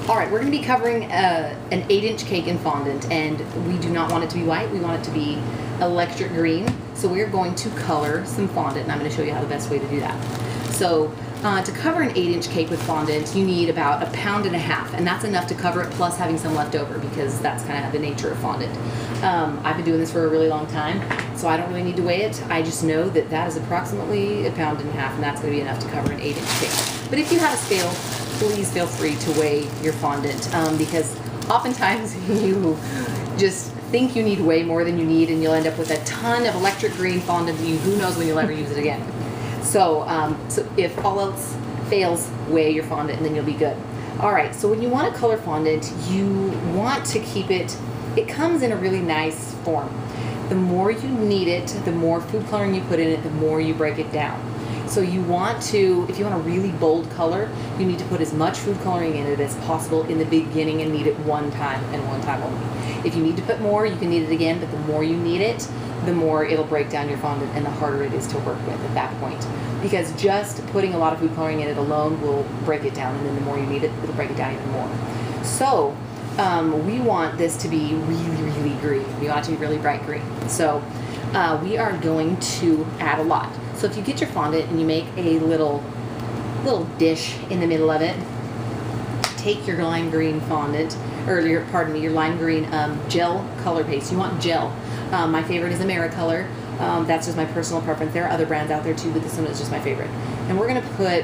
All right, we're going to be covering an 8-inch cake in fondant, and we do not want it to be white. We want it to be electric green. So we're going to color some fondant, and I'm going to show you how the best way to do that. So to cover an 8-inch cake with fondant, you need about 1.5 pounds, and that's enough to cover it, plus having some left over, because that's kind of the nature of fondant. I've been doing this for a really long time, so I don't really need to weigh it. I just know that that is approximately 1.5 pounds, and that's going to be enough to cover an 8-inch cake. But if you have a scale, please feel free to weigh your fondant, because oftentimes you just think you need way more than you need, and you'll end up with a ton of electric green fondant that who knows when you'll ever use it again. So, if all else fails, weigh your fondant and then you'll be good. All right, so when you want to color fondant, you want to keep it comes in a really nice form. The more you knead it, the more food coloring you put in it, the more you break it down. So you want to, if you want a really bold color, you need to put as much food coloring in it as possible in the beginning and knead it one time and one time only. If you need to put more, you can knead it again, but the more you knead it, the more it'll break down your fondant and the harder it is to work with at that point. Because just putting a lot of food coloring in it alone will break it down, and then the more you knead it, it'll break it down even more. So we want this to be really, really green. We want it to be really bright green. So we are going to add a lot. So if you get your fondant and you make a little dish in the middle of it, take your lime green fondant, or your lime green gel color paste. You want gel. My favorite is a MAH00011. That's just my personal preference. There are other brands out there too, but this one is just my favorite. And we're going to put,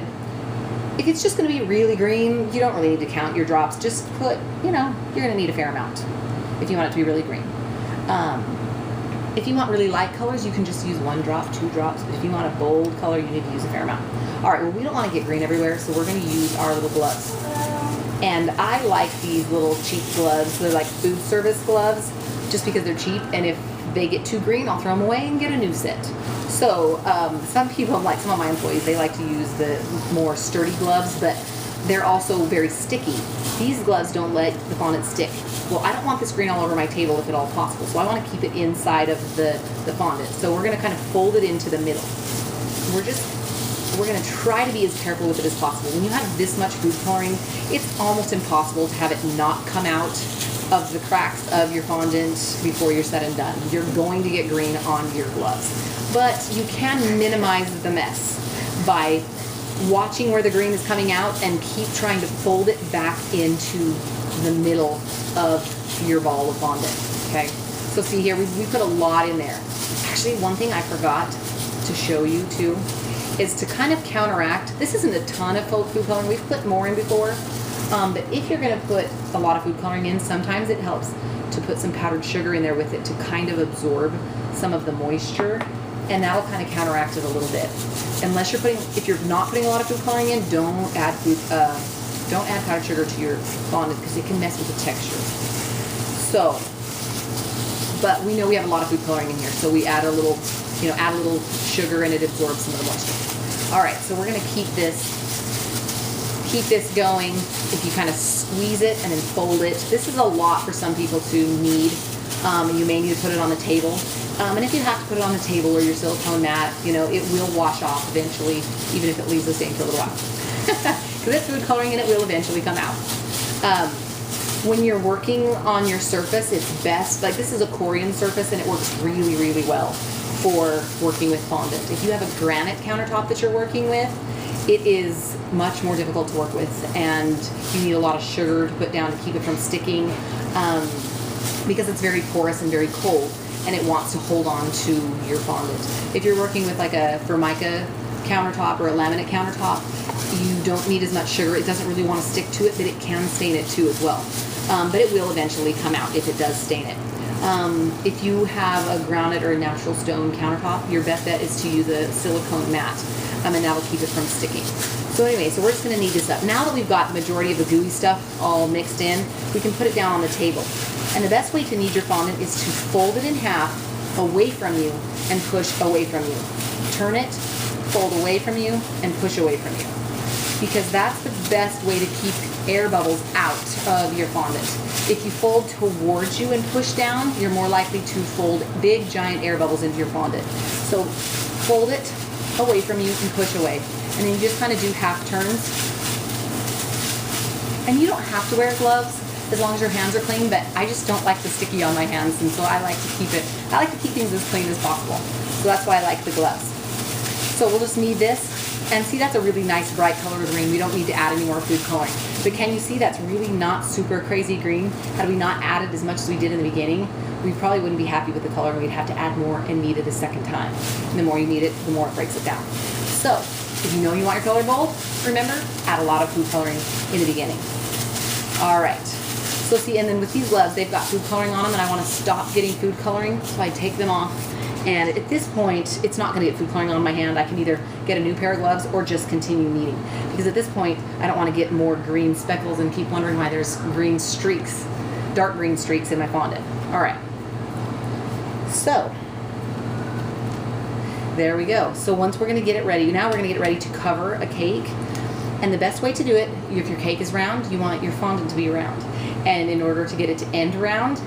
if it's just going to be really green, you don't really need to count your drops. Just put, you're going to need a fair amount if you want it to be really green. If you want really light colors, you can just use 1 drop, 2 drops. But if you want a bold color, you need to use a fair amount. All right, well, we don't want to get green everywhere, so we're going to use our little gloves. And I like these little cheap gloves. They're like food service gloves, just because they're cheap. And if they get too green, I'll throw them away and get a new set. So some people, like some of my employees, they like to use the more sturdy gloves, but they're also very sticky. These gloves don't let the fondant stick. Well, I don't want this green all over my table if at all possible, so I want to keep it inside of the fondant. So we're going to kind of fold it into the middle. We're going to try to be as careful with it as possible. When you have this much food coloring, it's almost impossible to have it not come out of the cracks of your fondant before you're said and done. You're going to get green on your gloves. But you can minimize the mess by watching where the green is coming out and keep trying to fold it back into the middle of your ball of fondant. Okay, so see here, we put a lot in there. Actually, one thing I forgot to show you too is to kind of counteract. This isn't a ton of food coloring. We've put more in before, but if you're going to put a lot of food coloring in, sometimes it helps to put some powdered sugar in there with it to kind of absorb some of the moisture, and that'll kind of counteract it a little bit. If you're not putting a lot of food coloring in, don't add powdered sugar to your fondant because it can mess with the texture. So, but we know we have a lot of food coloring in here, so we add a little sugar and it absorbs some of the moisture. All right, so we're going to keep this going. If you kind of squeeze it and then fold it, this is a lot for some people to knead. You may need to put it on the table. And if you have to put it on the table or your silicone mat, it will wash off eventually, even if it leaves the stain for a little while. Because it's food coloring and it will eventually come out. When you're working on your surface, it's best, like this is a Corian surface and it works really, really well for working with fondant. If you have a granite countertop that you're working with, it is much more difficult to work with, and you need a lot of sugar to put down to keep it from sticking, because it's very porous and very cold, and it wants to hold on to your fondant. If you're working with like a Formica countertop or a laminate countertop, you don't need as much sugar. It doesn't really want to stick to it, but it can stain it too as well. But it will eventually come out if it does stain it. If you have a granite or a natural stone countertop, your best bet is to use a silicone mat, and that'll keep it from sticking. So anyway, so we're just going to knead this up. Now that we've got the majority of the gooey stuff all mixed in, we can put it down on the table. And the best way to knead your fondant is to fold it in half away from you and push away from you. Turn it, fold away from you, and push away from you. Because that's the best way to keep air bubbles out of your fondant. If you fold towards you and push down, you're more likely to fold big, giant air bubbles into your fondant. So fold it away from you and push away. And then you just kind of do half turns. And you don't have to wear gloves as long as your hands are clean, but I just don't like the sticky on my hands, and so I like to keep things as clean as possible. So that's why I like the gloves. So we'll just knead this, and see, that's a really nice bright color of green. We don't need to add any more food coloring. But can you see that's really not super crazy green? Had we not added as much as we did in the beginning, we probably wouldn't be happy with the color, and we'd have to add more and knead it a second time. And the more you knead it, the more it breaks it down. So if you know you want your color bold, remember, add a lot of food coloring in the beginning. All right. So see, and then with these gloves, they've got food coloring on them, and I want to stop getting food coloring, so I take them off. And at this point, it's not going to get food coloring on my hand. I can either get a new pair of gloves or just continue kneading. Because at this point, I don't want to get more green speckles and keep wondering why there's green streaks, dark green streaks in my fondant. All right. So there we go. So once we're going to get it ready, now we're going to get it ready to cover a cake. And the best way to do it, if your cake is round, you want your fondant to be round. And in order to get it to end round,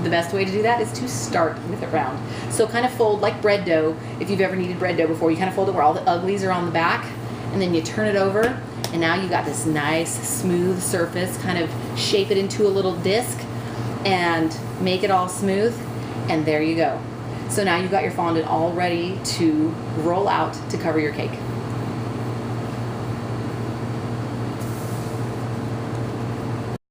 the best way to do that is to start with it round. So kind of fold like bread dough. If you've ever kneaded bread dough before, you kind of fold it where all the uglies are on the back, and then you turn it over, and now you got this nice smooth surface. Kind of shape it into a little disc and make it all smooth, and there you go. So now you've got your fondant all ready to roll out to cover your cake.